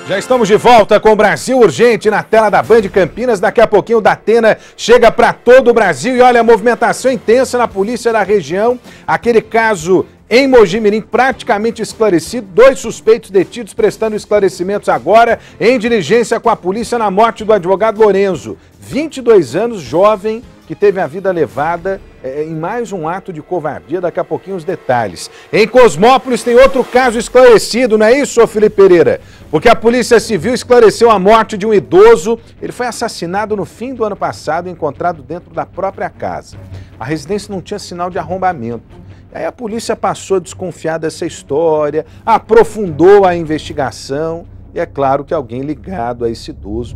Já estamos de volta com o Brasil Urgente na tela da Band Campinas. Daqui a pouquinho o Datena chega para todo o Brasil e olha a movimentação intensa na polícia da região. Aquele caso em Mojimirim praticamente esclarecido. 2 suspeitos detidos prestando esclarecimentos agora em diligência com a polícia na morte do advogado Lorenzo. 22 anos, jovem, que teve a vida levada em mais um ato de covardia. Daqui a pouquinho os detalhes. Em Cosmópolis tem outro caso esclarecido, não é isso, Felipe Pereira? Porque a Polícia Civil esclareceu a morte de um idoso. Ele foi assassinado no fim do ano passado e encontrado dentro da própria casa. A residência não tinha sinal de arrombamento. Aí a polícia passou a desconfiar dessa história, aprofundou a investigação. E é claro que alguém ligado a esse idoso,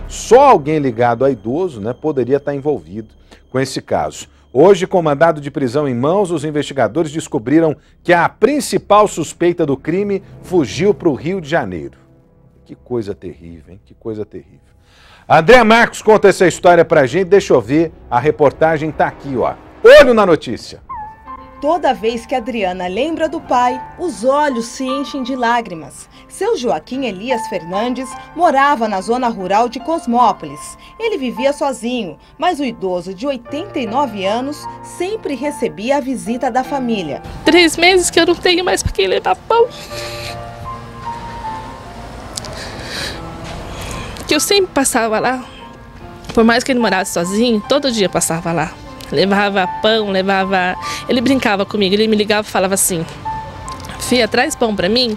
só alguém ligado a idoso, né, poderia estar envolvido com esse caso. Hoje, com mandado de prisão em mãos, os investigadores descobriram que a principal suspeita do crime fugiu para o Rio de Janeiro. Que coisa terrível, hein? Que coisa terrível. André Marcos conta essa história pra gente. Deixa eu ver, a reportagem tá aqui, ó. Olho na notícia. Toda vez que Adriana lembra do pai, os olhos se enchem de lágrimas. Seu Joaquim Elias Fernandes morava na zona rural de Cosmópolis. Ele vivia sozinho, mas o idoso de 89 anos sempre recebia a visita da família. 3 meses que eu não tenho mais para quem levar pão. Que eu sempre passava lá. Por mais que ele morasse sozinho, todo dia passava lá. Levava pão, levava... Ele brincava comigo, ele me ligava e falava assim: Fia, traz pão pra mim?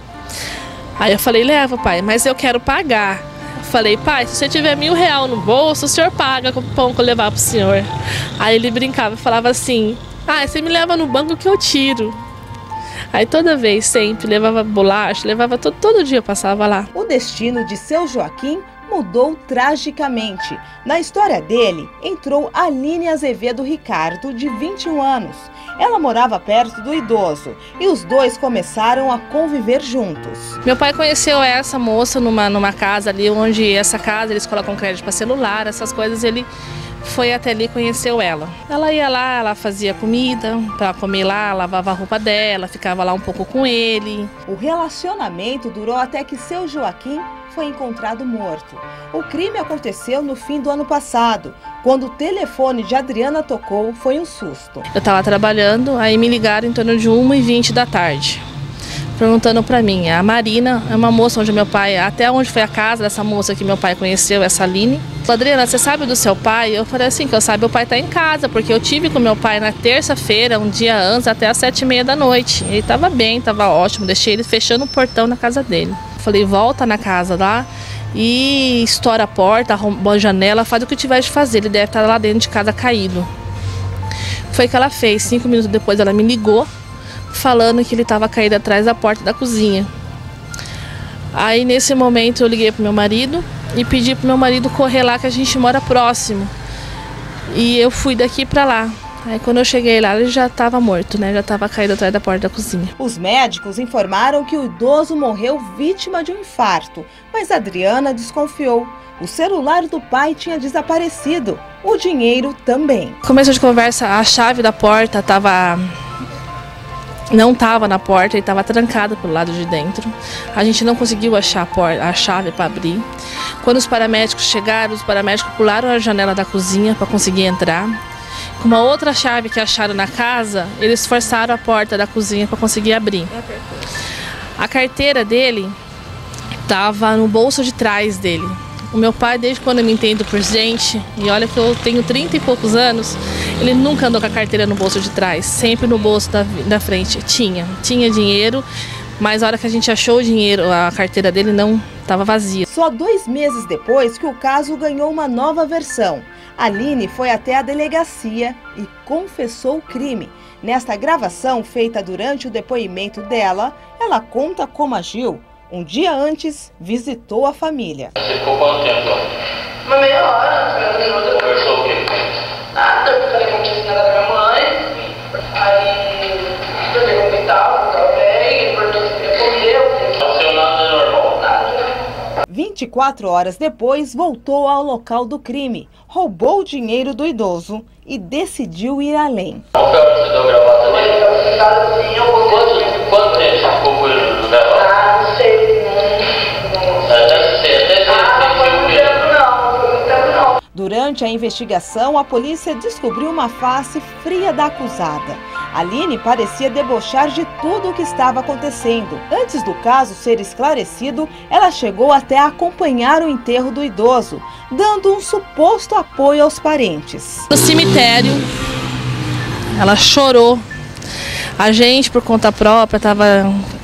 Aí eu falei: leva, pai, mas eu quero pagar. Eu falei: pai, se você tiver R$1.000 no bolso, o senhor paga com o pão que eu levar pro senhor. Aí ele brincava e falava assim: ah, você me leva no banco que eu tiro. Aí toda vez, sempre, levava bolacha, levava todo dia eu passava lá. O destino de seu Joaquim mudou tragicamente. Na história dele, entrou Aline Azevedo Ricardo, de 21 anos. Ela morava perto do idoso e os dois começaram a conviver juntos. Meu pai conheceu essa moça numa casa ali, onde essa casa eles colocam crédito para celular, essas coisas. Ele foi até ali e conheceu ela. Ela ia lá, ela fazia comida para comer lá, lavava a roupa dela, ficava lá um pouco com ele. O relacionamento durou até que seu Joaquim foi encontrado morto. O crime aconteceu no fim do ano passado. Quando o telefone de Adriana tocou, foi um susto. Eu estava trabalhando, aí me ligaram em torno de 1h20 da tarde, perguntando para mim. A Marina é uma moça onde meu pai, até onde foi a casa dessa moça que meu pai conheceu, essa Aline. Adriana, você sabe do seu pai? Eu falei assim, que eu saiba, meu pai está em casa, porque eu tive com meu pai na terça-feira, um dia antes, até às 7h30 da noite. Ele estava bem, estava ótimo, deixei ele fechando o portão na casa dele. Falei: volta na casa lá e estoura a porta, arromba a janela, faz o que tiver de fazer, ele deve estar lá dentro de casa caído. Foi o que ela fez. 5 minutos depois ela me ligou, falando que ele estava caído atrás da porta da cozinha. Aí nesse momento eu liguei pro meu marido e pedi pro meu marido correr lá, que a gente mora próximo. E eu fui daqui para lá. Aí quando eu cheguei lá, ele já estava morto, né? Já estava caído atrás da porta da cozinha. Os médicos informaram que o idoso morreu vítima de um infarto, mas Adriana desconfiou. O celular do pai tinha desaparecido, o dinheiro também. Começo de conversa, a chave da porta não estava na porta e estava trancada pelo lado de dentro. A gente não conseguiu achar a chave para abrir. Quando os paramédicos chegaram, os paramédicos pularam a janela da cozinha para conseguir entrar. Com uma outra chave que acharam na casa, eles forçaram a porta da cozinha para conseguir abrir. A carteira dele estava no bolso de trás dele. O meu pai, desde quando eu me entendo por gente, e olha que eu tenho 30 e poucos anos, ele nunca andou com a carteira no bolso de trás, sempre no bolso da frente. Tinha dinheiro, mas a hora que a gente achou o dinheiro, a carteira dele não estava vazia. Só 2 meses depois que o caso ganhou uma nova versão. Aline foi até a delegacia e confessou o crime. Nesta gravação, feita durante o depoimento dela, ela conta como agiu. Um dia antes, visitou a família. Você ficou quanto tempo lá? Uma meia hora, 50 minutos. Conversou o quê? Nada, eu falei como tinha ensinado da minha mãe. Aí, eu falei como tava bem, ele perguntou se queria comer. Não seu nada normal? Nada. 24 horas depois, voltou ao local do crime, roubou o dinheiro do idoso e decidiu ir além. Qual foi a hora que você deu a gravata dele? Eu sentado assim, eu vou... Quanto tempo você ficou com ele no gravata? Ah, não sei. Até Durante a investigação, a polícia descobriu uma face fria da acusada. Aline parecia debochar de tudo o que estava acontecendo. Antes do caso ser esclarecido, ela chegou até a acompanhar o enterro do idoso, dando um suposto apoio aos parentes. No cemitério, ela chorou. A gente, por conta própria, estava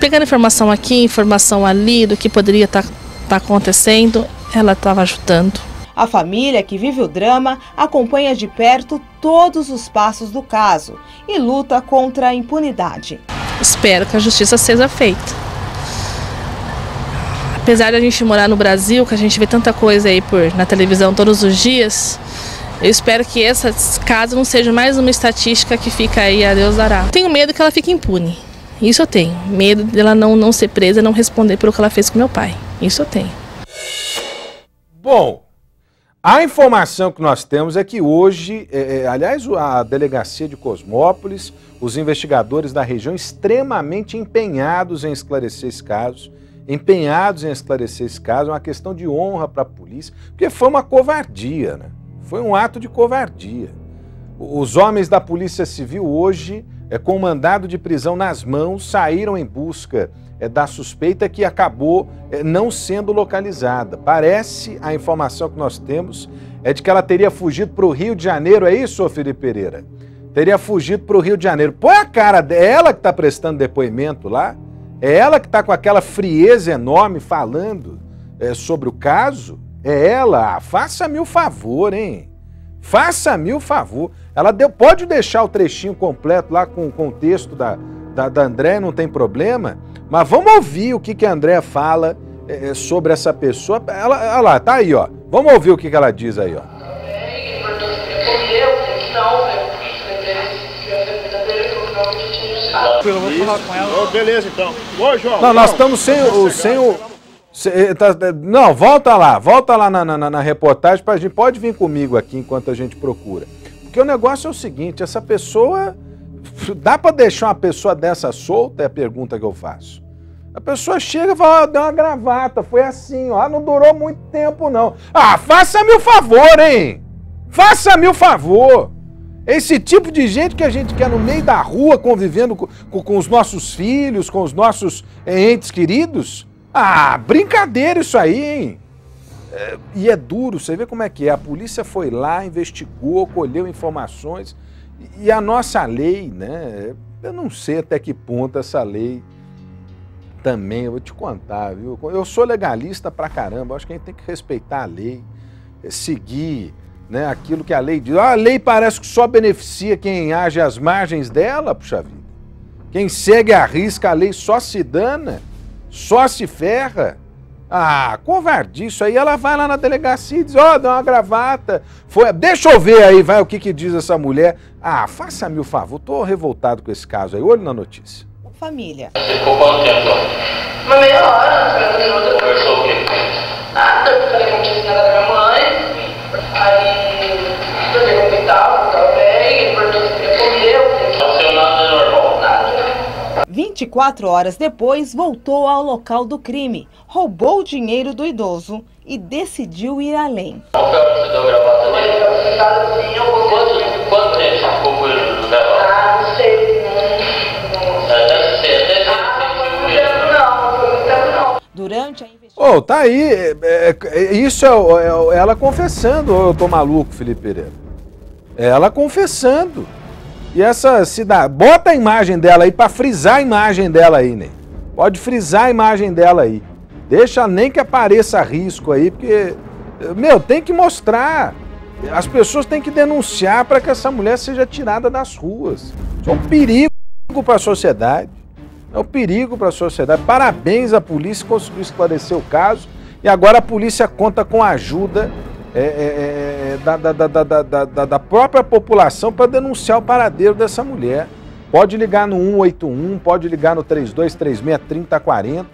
pegando informação aqui, informação ali, do que poderia estar acontecendo. Ela estava ajudando. A família, que vive o drama, acompanha de perto todos os passos do caso e luta contra a impunidade. Espero que a justiça seja feita. Apesar de a gente morar no Brasil, que a gente vê tanta coisa aí na televisão todos os dias, eu espero que esse caso não seja mais uma estatística que fica aí a Deus dará. Tenho medo que ela fique impune. Isso eu tenho. Medo dela não ser presa, não responder pelo que ela fez com meu pai. Isso eu tenho. Bom, a informação que nós temos é que hoje, aliás, a delegacia de Cosmópolis, os investigadores da região extremamente empenhados em esclarecer esse caso, é uma questão de honra para a polícia, porque foi uma covardia, né? Foi um ato de covardia. Os homens da Polícia Civil hoje, com mandado de prisão nas mãos, saíram em busca da suspeita que acabou não sendo localizada. Parece, a informação que nós temos é de que ela teria fugido para o Rio de Janeiro, é isso, Felipe Pereira? Teria fugido para o Rio de Janeiro. Põe a cara, é ela que está prestando depoimento lá? É ela que está com aquela frieza enorme falando sobre o caso? É ela? Faça-me o favor, hein? Faça-me o favor. Ela pode deixar o trechinho completo lá com o texto da André, não tem problema, mas vamos ouvir o que a André fala sobre essa pessoa. Olha lá, tá aí, ó. Vamos ouvir o que ela diz aí, ó. Eu vou falar com ela. Beleza, então. Oi, João. Não, nós estamos sem o... Não, volta lá na reportagem, a gente pode vir comigo aqui enquanto a gente procura. Porque o negócio é o seguinte, essa pessoa... Dá para deixar uma pessoa dessa solta? É a pergunta que eu faço. A pessoa chega e fala, deu uma gravata, foi assim, ó, não durou muito tempo não. Ah, faça-me o favor, hein? Faça-me o favor. Esse tipo de gente que a gente quer no meio da rua, convivendo com os nossos filhos, com os nossos entes queridos. Ah, brincadeira isso aí, hein? E é duro, você vê como é que é. A polícia foi lá, investigou, colheu informações. E a nossa lei, né? Eu não sei até que ponto essa lei também, eu vou te contar, viu? Eu sou legalista pra caramba, acho que a gente tem que respeitar a lei, seguir, né, aquilo que a lei diz. A lei parece que só beneficia quem age às margens dela, puxa vida. Quem segue a risca, a lei só se dana, só se ferra. Ah, covardice aí. Ela vai lá na delegacia e diz, ó, dá uma gravata. Deixa eu ver aí, vai, o que diz essa mulher. Ah, faça-me o favor, tô revoltado com esse caso aí. Olho na notícia. Família. Você ficou quanto tempo lá? Uma meia hora, Conversou o quê? nada, eu falei que não tinha nada da minha mãe. Aí, perguntei como que tava bem, ele perguntou se queria comer, eu falei que Não seu nada é normal. nada. 24 horas depois, voltou ao local do crime, roubou o dinheiro do idoso e decidiu ir além. Qual foi a hora que você deu a gravata Ele nele? tava sentado assim, eu vou Quanto tempo você ficou com ele no gravata? não sei, Até você não foi muito tempo não. Durante a investigação... Ô, tá aí, isso é ela confessando, ou eu tô maluco, Felipe Pereira? Ela confessando. E essa cidade, bota a imagem dela aí pra frisar a imagem dela aí, né? Pode frisar a imagem dela aí. Deixa nem que apareça risco aí, porque, meu, tem que mostrar. As pessoas têm que denunciar para que essa mulher seja tirada das ruas. Isso é um perigo para a sociedade. É um perigo para a sociedade. Parabéns à polícia, conseguiu esclarecer o caso. E agora a polícia conta com a ajuda da própria população para denunciar o paradeiro dessa mulher. Pode ligar no 181, pode ligar no 3236-3040,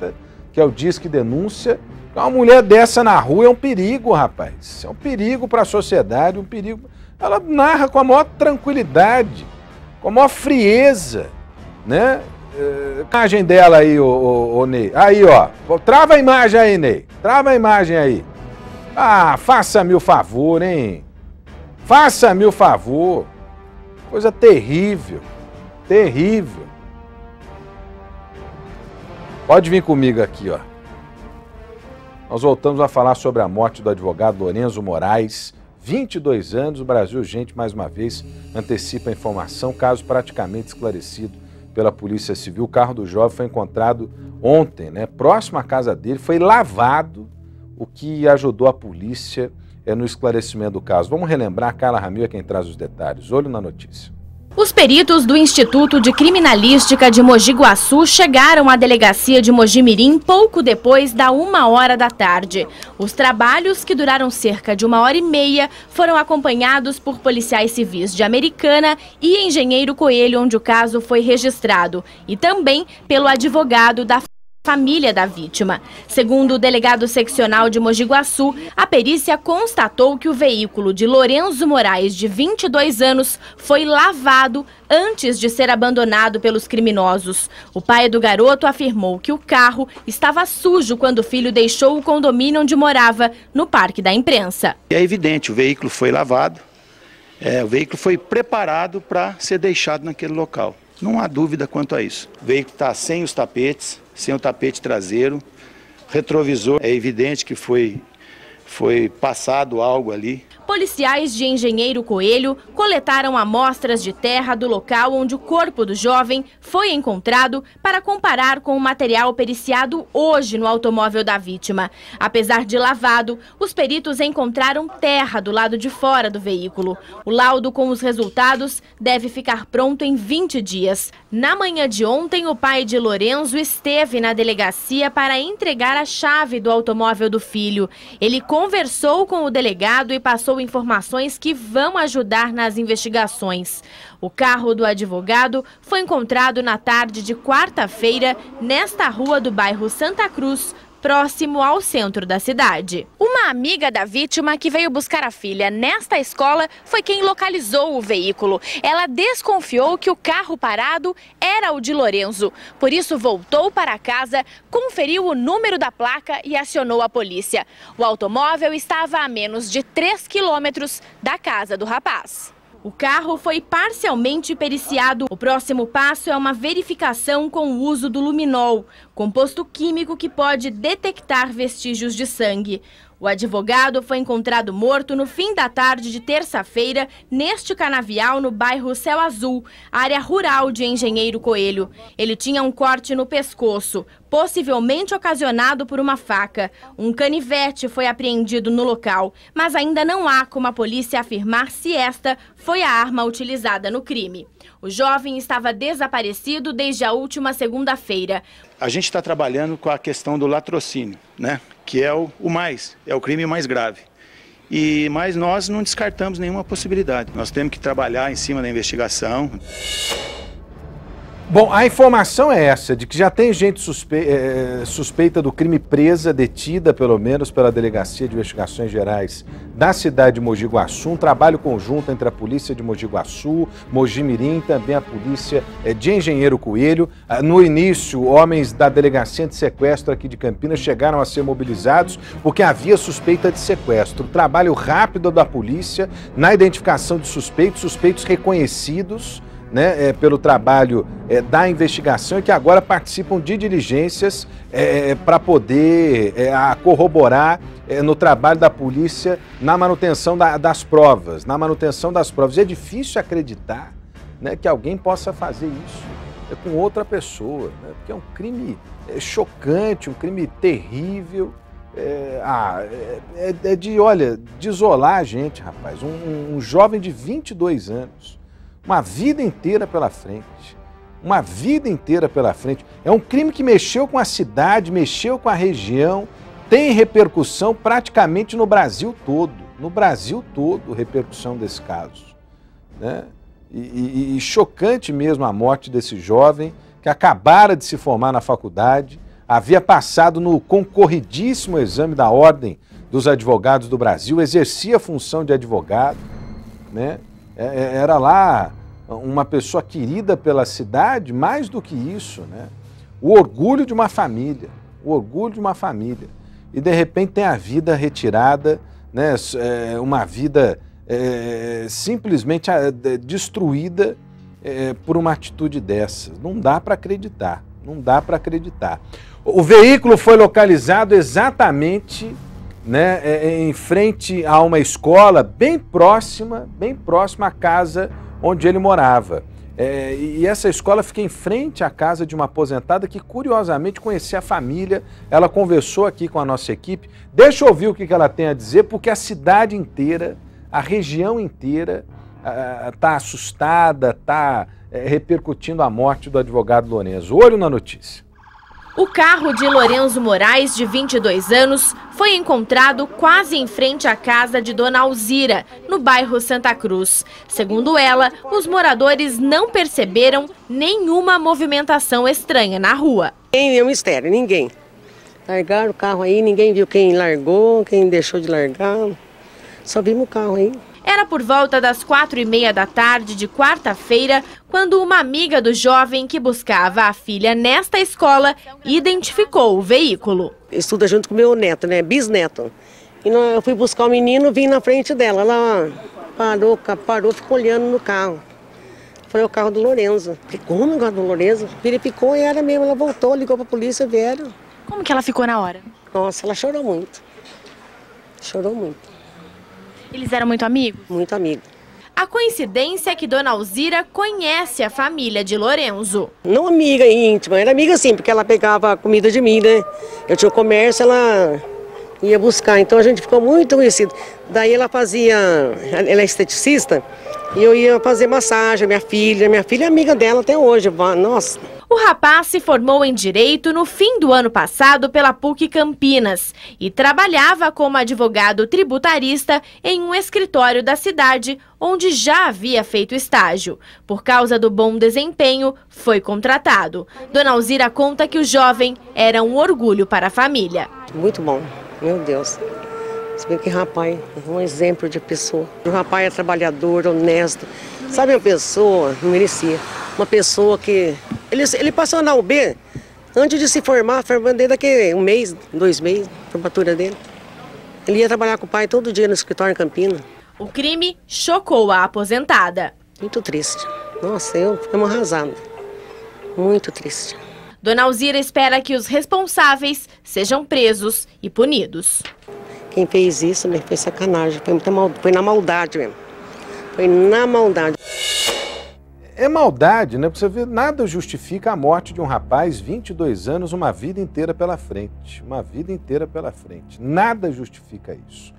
que é o Disque Denúncia. Uma mulher dessa na rua é um perigo, rapaz. É um perigo para a sociedade, um perigo. Ela narra com a maior tranquilidade, com a maior frieza, né? A imagem dela aí, ô Ney. Aí, ó. Trava a imagem aí, Ney. Trava a imagem aí. Ah, faça-me o favor, hein? Faça-me o favor. Coisa terrível. Terrível. Pode vir comigo aqui, ó. Nós voltamos a falar sobre a morte do advogado Lorenzo Moraes, 22 anos. O Brasil Urgente, mais uma vez, antecipa a informação. Caso praticamente esclarecido pela Polícia Civil. O carro do jovem foi encontrado ontem, né? Próximo à casa dele, foi lavado, o que ajudou a polícia no esclarecimento do caso. Vamos relembrar, Carla Ramil é quem traz os detalhes. Olho na notícia. Os peritos do Instituto de Criminalística de Mogi Guaçu chegaram à delegacia de Mojimirim pouco depois da 1h da tarde. Os trabalhos, que duraram cerca de 1h30, foram acompanhados por policiais civis de Americana e Engenheiro Coelho, onde o caso foi registrado, e também pelo advogado da família da vítima. Segundo o delegado seccional de Mogi Guaçu, a perícia constatou que o veículo de Lorenzo Moraes, de 22 anos, foi lavado antes de ser abandonado pelos criminosos. O pai do garoto afirmou que o carro estava sujo quando o filho deixou o condomínio onde morava, no Parque da Imprensa. É evidente, o veículo foi lavado, o veículo foi preparado para ser deixado naquele local. Não há dúvida quanto a isso. O veículo está sem os tapetes, sem o tapete traseiro, retrovisor, é evidente que foi passado algo ali. Policiais de Engenheiro Coelho coletaram amostras de terra do local onde o corpo do jovem foi encontrado para comparar com o material periciado hoje no automóvel da vítima. Apesar de lavado, os peritos encontraram terra do lado de fora do veículo. O laudo com os resultados deve ficar pronto em 20 dias. Na manhã de ontem, o pai de Lorenzo esteve na delegacia para entregar a chave do automóvel do filho. Ele conversou com o delegado e passou informações que vão ajudar nas investigações. O carro do advogado foi encontrado na tarde de quarta-feira, nesta rua do bairro Santa Cruz, próximo ao centro da cidade. Uma amiga da vítima que veio buscar a filha nesta escola foi quem localizou o veículo. Ela desconfiou que o carro parado era o de Lorenzo. Por isso voltou para casa, conferiu o número da placa e acionou a polícia. O automóvel estava a menos de 3 quilômetros da casa do rapaz. O carro foi parcialmente periciado. O próximo passo é uma verificação com o uso do luminol, composto químico que pode detectar vestígios de sangue. O advogado foi encontrado morto no fim da tarde de terça-feira, neste canavial no bairro Céu Azul, área rural de Engenheiro Coelho. Ele tinha um corte no pescoço, possivelmente ocasionado por uma faca. Um canivete foi apreendido no local, mas ainda não há como a polícia afirmar se esta foi a arma utilizada no crime. O jovem estava desaparecido desde a última segunda-feira. A gente está trabalhando com a questão do latrocínio, né? Que é o crime mais grave. Mas nós não descartamos nenhuma possibilidade. Nós temos que trabalhar em cima da investigação. Bom, a informação é essa, de que já tem gente suspeita do crime presa, detida pelo menos pela Delegacia de Investigações Gerais da cidade de Mogi Guaçu, um trabalho conjunto entre a Polícia de Mogi Guaçu, Mojimirim e também a Polícia de Engenheiro Coelho. No início, homens da Delegacia de Sequestro aqui de Campinas chegaram a ser mobilizados porque havia suspeita de sequestro. Trabalho rápido da polícia na identificação de suspeitos reconhecidos, né, pelo trabalho da investigação e que agora participam de diligências para poder corroborar no trabalho da polícia na manutenção das provas. E é difícil acreditar, né, que alguém possa fazer isso com outra pessoa, né, porque é um crime chocante, um crime terrível. De isolar a gente, rapaz. Um jovem de 22 anos. Uma vida inteira pela frente. É um crime que mexeu com a cidade, mexeu com a região, tem repercussão praticamente no Brasil todo. Repercussão desse caso, né? E chocante mesmo a morte desse jovem que acabara de se formar na faculdade, havia passado no concorridíssimo exame da Ordem dos Advogados do Brasil, exercia a função de advogado, né? Era lá uma pessoa querida pela cidade, mais do que isso, né? O orgulho de uma família, E de repente tem a vida retirada, né? Uma vida simplesmente destruída por uma atitude dessas. Não dá para acreditar, não dá para acreditar. O veículo foi localizado exatamente, né, em frente a uma escola bem próxima à casa onde ele morava. E essa escola fica em frente à casa de uma aposentada que, curiosamente, conhecia a família. Ela conversou aqui com a nossa equipe. Deixa eu ouvir o que ela tem a dizer, porque a cidade inteira, a região inteira está assustada, está repercutindo a morte do advogado Lourenço. Olho na notícia. O carro de Lourenço Moraes, de 22 anos, foi encontrado quase em frente à casa de Dona Alzira, no bairro Santa Cruz. Segundo ela, os moradores não perceberam nenhuma movimentação estranha na rua. Ninguém viu mistério, ninguém. Largaram o carro aí, ninguém viu quem largou, quem deixou de largar. Só vimos o carro aí. Era por volta das 4h30 da tarde de quarta-feira, quando uma amiga do jovem que buscava a filha nesta escola identificou o veículo. Estuda junto com meu neto, né? Bisneto. E eu fui buscar o menino, vim na frente dela. Ela parou, ficou olhando no carro. Foi o carro do Lourenço. Falei, como o carro do Lourenço? Verificou e era mesmo. Ela voltou, ligou para a polícia, vieram. Como que ela ficou na hora? Nossa, ela chorou muito. Chorou muito. Eles eram muito amigos? Muito amigos. A coincidência é que Dona Alzira conhece a família de Lourenço. Não amiga íntima, era amiga sim, porque ela pegava comida de mim, né? Eu tinha o comércio, ela ia buscar, então a gente ficou muito conhecido. Daí ela é esteticista, e eu ia fazer massagem, minha filha é amiga dela até hoje, nossa. O rapaz se formou em Direito no fim do ano passado pela PUC Campinas e trabalhava como advogado tributarista em um escritório da cidade, onde já havia feito estágio. Por causa do bom desempenho, foi contratado. Dona Alzira conta que o jovem era um orgulho para a família. Muito bom, meu Deus. Você vê que rapaz, um exemplo de pessoa. O rapaz é trabalhador, honesto. Sabe, uma pessoa, não merecia, uma pessoa que... Ele passou na UB, antes de se formar, desde daqui 1 mês, 2 meses, a formatura dele. Ele ia trabalhar com o pai todo dia no escritório em Campinas. O crime chocou a aposentada. Muito triste. Nossa, eu fiquei arrasada. Muito triste. Dona Alzira espera que os responsáveis sejam presos e punidos. Quem fez isso, né, foi sacanagem, foi na maldade mesmo. Foi na maldade. É maldade, né? Você vê, nada justifica a morte de um rapaz, 22 anos, uma vida inteira pela frente. Uma vida inteira pela frente. Nada justifica isso.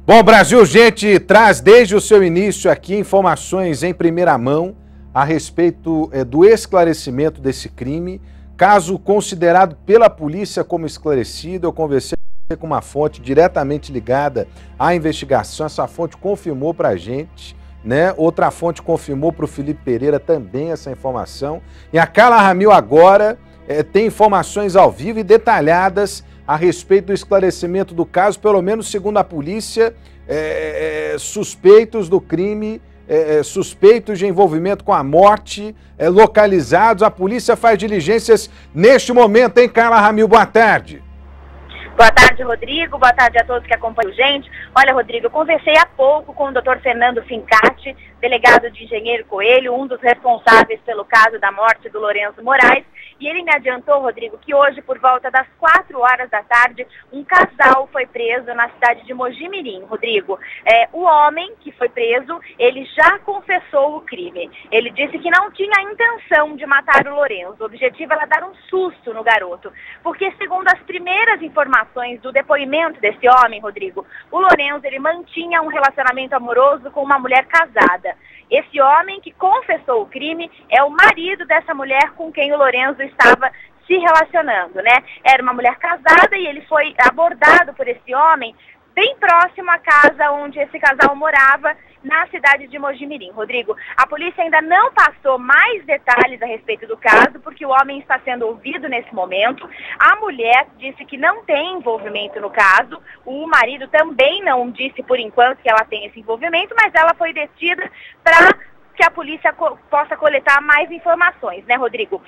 Bom, Brasil, gente, traz desde o seu início aqui informações em primeira mão a respeito do esclarecimento desse crime. Caso considerado pela polícia como esclarecido, eu conversei com uma fonte diretamente ligada à investigação. Essa fonte confirmou para a gente, né? Outra fonte confirmou para o Felipe Pereira também essa informação. E a Carla Ramil agora tem informações ao vivo e detalhadas a respeito do esclarecimento do caso, pelo menos segundo a polícia, suspeitos do crime, suspeitos de envolvimento com a morte, localizados. A polícia faz diligências neste momento, hein, Carla Ramil? Boa tarde. Boa tarde, Rodrigo. Boa tarde a todos que acompanham a gente. Olha, Rodrigo, eu conversei há pouco com o Dr. Fernando Fincati, delegado de Engenheiro Coelho, um dos responsáveis pelo caso da morte do Lourenço Moraes, e ele me adiantou, Rodrigo, que hoje, por volta das 4 horas da tarde, um casal foi preso na cidade de Mojimirim, Rodrigo. O homem que foi preso, ele já confessou o crime. Ele disse que não tinha a intenção de matar o Lourenço. O objetivo era dar um susto no garoto, porque segundo as primeiras informações do depoimento desse homem, Rodrigo, o Lourenço, ele mantinha um relacionamento amoroso com uma mulher casada. Esse homem que confessou o crime é o marido dessa mulher com quem o Lourenço estava se relacionando, né? Era uma mulher casada e ele foi abordado por esse homem bem próximo à casa onde esse casal morava, na cidade de Mojimirim. Rodrigo, a polícia ainda não passou mais detalhes a respeito do caso, porque o homem está sendo ouvido nesse momento. A mulher disse que não tem envolvimento no caso, o marido também não disse por enquanto que ela tem esse envolvimento, mas ela foi detida para que a polícia possa coletar mais informações, né, Rodrigo?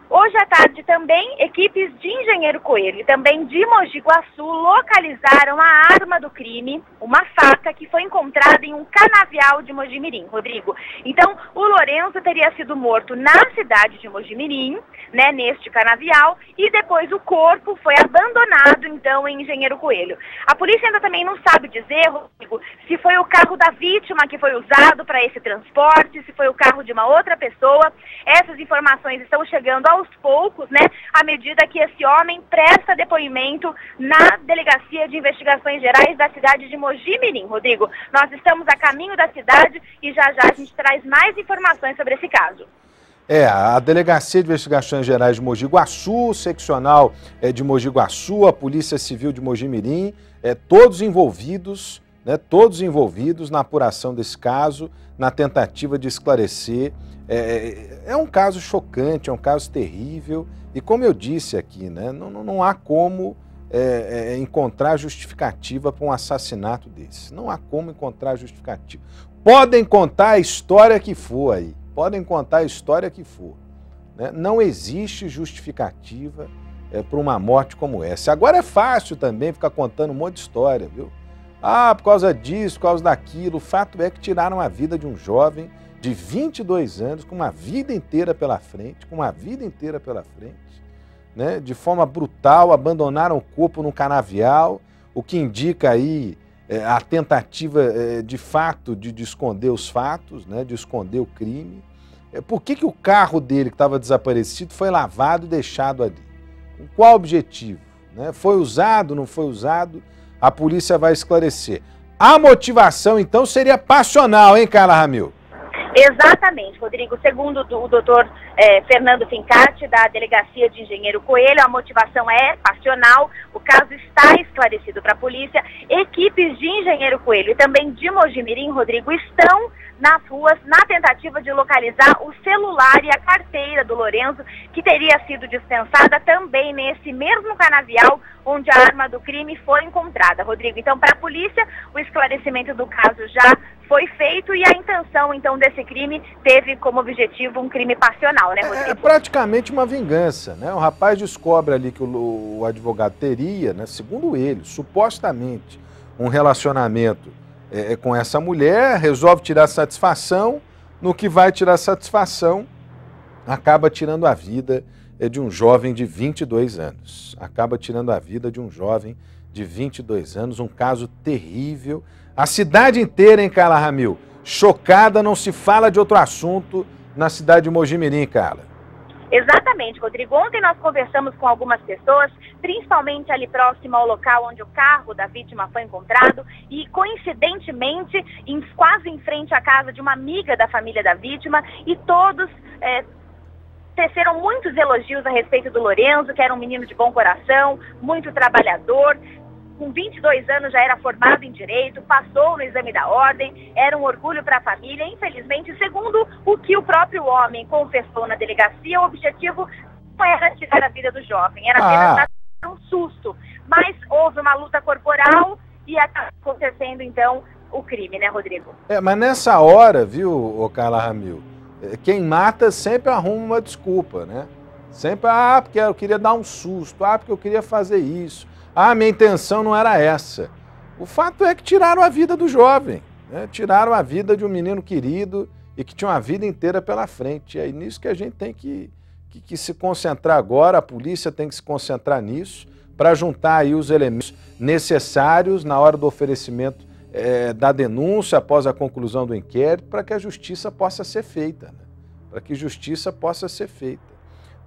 Hoje à tarde também, equipes de Engenheiro Coelho e também de Mogi Guaçu localizaram a arma do crime, uma faca que foi encontrada em um canavial de Mogi Mirim, Rodrigo. Então, o Lourenço teria sido morto na cidade de Mogi Mirim, né, neste canavial, e depois o corpo foi abandonado, então, em Engenheiro Coelho. A polícia ainda também não sabe dizer, Rodrigo, se foi o carro da vítima que foi usado para esse transporte, se foi o carro de uma outra pessoa. Essas informações estão chegando aos poucos, né, à medida que esse homem presta depoimento na Delegacia de Investigações Gerais da cidade de Mogi Mirim. Rodrigo, nós estamos a caminho da cidade e já a gente traz mais informações sobre esse caso. A Delegacia de Investigações Gerais de Mogi Guaçu, seccional de Mogi Guaçu, a Polícia Civil de Mogi Mirim, todos envolvidos na apuração desse caso, na tentativa de esclarecer. É um caso chocante, é um caso terrível e, como eu disse aqui, né, não há como encontrar justificativa para um assassinato desse. Não há como encontrar justificativa. Podem contar a história que for aí, podem contar a história que for, né? Não existe justificativa para uma morte como essa. Agora é fácil também ficar contando um monte de história, viu? Ah, por causa disso, por causa daquilo. O fato é que tiraram a vida de um jovem de 22 anos, com uma vida inteira pela frente, né? De forma brutal, abandonaram o corpo no canavial, o que indica aí a tentativa de fato de esconder os fatos, né? De esconder o crime. Por que o carro dele, que estava desaparecido, foi lavado e deixado ali? Com qual objetivo? Né? Foi usado, não foi usado? A polícia vai esclarecer. A motivação, então, seria passional, hein, Carla Ramil? Exatamente, Rodrigo. Segundo o doutor Fernando Fincati, da Delegacia de Engenheiro Coelho, a motivação é passional, o caso está esclarecido para a polícia. Equipes de Engenheiro Coelho e também de Mogi Mirim, Rodrigo, estão nas ruas na tentativa de localizar o celular e a carteira do Lourenço, que teria sido dispensada também nesse mesmo canavial onde a arma do crime foi encontrada, Rodrigo. Então, para a polícia, o esclarecimento do caso já foi feito e a intenção, então, desse crime teve como objetivo um crime passional, né, Rodrigo? É praticamente uma vingança, né? O rapaz descobre ali que o advogado teria, né, segundo ele, supostamente, um relacionamento com essa mulher, resolve tirar satisfação, no que vai tirar satisfação, acaba tirando a vida de um jovem de 22 anos. Acaba tirando a vida de um jovem de 22 anos, um caso terrível. A cidade inteira, hein, Carla Ramil? Chocada, não se fala de outro assunto na cidade de Mogi Mirim, Carla. Exatamente, Rodrigo. Ontem nós conversamos com algumas pessoas, principalmente ali próximo ao local onde o carro da vítima foi encontrado e, coincidentemente, quase em frente à casa de uma amiga da família da vítima, e todos teceram muitos elogios a respeito do Lourenço, que era um menino de bom coração, muito trabalhador. Com 22 anos já era formado em Direito, passou no exame da ordem, era um orgulho para a família. Infelizmente, segundo o que o próprio homem confessou na delegacia, o objetivo não era tirar a vida do jovem, era apenas dar um susto. Mas houve uma luta corporal e acabou acontecendo, então, o crime, né, Rodrigo? Mas nessa hora, viu, Carla Ramil, quem mata sempre arruma uma desculpa, né? Sempre, porque eu queria dar um susto, porque eu queria fazer isso. Minha intenção não era essa. O fato é que tiraram a vida do jovem, né? Tiraram a vida de um menino querido e que tinha uma vida inteira pela frente. É nisso que a gente tem que se concentrar agora, a polícia tem que se concentrar nisso, para juntar aí os elementos necessários na hora do oferecimento da denúncia, após a conclusão do inquérito, para que a justiça possa ser feita, né? Para que justiça possa ser feita.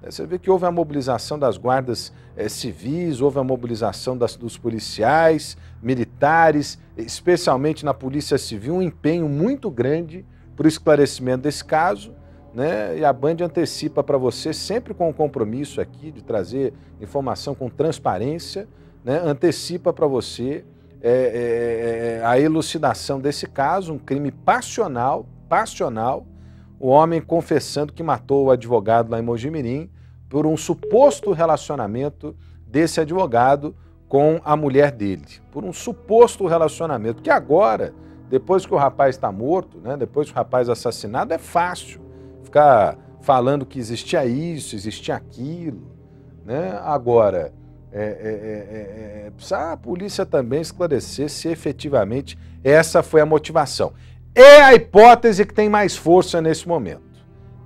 Você vê que houve a mobilização das guardas civis, houve a mobilização dos policiais, militares, especialmente na Polícia Civil, um empenho muito grande para o esclarecimento desse caso, né? E a Band antecipa para você, sempre com o compromisso aqui de trazer informação com transparência, né? Antecipa para você a elucidação desse caso, um crime passional, o homem confessando que matou o advogado lá em Mogi Mirim por um suposto relacionamento desse advogado com a mulher dele. Por um suposto relacionamento, que agora, depois que o rapaz está morto, né, depois que o rapaz é assassinado, é fácil ficar falando que existia isso, existia aquilo, né? Agora, precisa a polícia também esclarecer se efetivamente essa foi a motivação. É a hipótese que tem mais força nesse momento.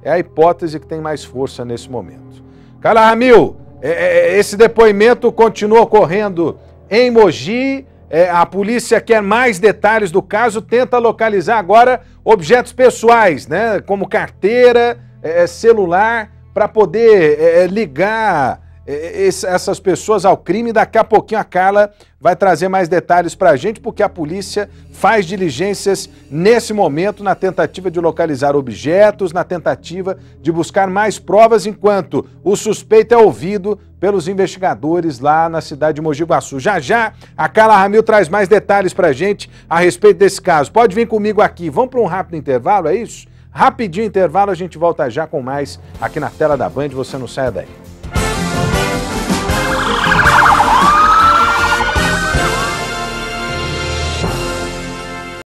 É a hipótese que tem mais força nesse momento. Carla Ramil, esse depoimento continua ocorrendo em Mogi. A polícia quer mais detalhes do caso, tenta localizar agora objetos pessoais, né, como carteira, celular, para poder ligar essas pessoas ao crime. Daqui a pouquinho a Carla vai trazer mais detalhes para a gente, porque a polícia faz diligências nesse momento na tentativa de localizar objetos, na tentativa de buscar mais provas, enquanto o suspeito é ouvido pelos investigadores lá na cidade de Mogi Guaçu. Já já a Carla Ramil traz mais detalhes para a gente a respeito desse caso. Pode vir comigo aqui. Vamos para um rápido intervalo, é isso? Rapidinho intervalo, a gente volta já com mais aqui na tela da Band, você não saia daí.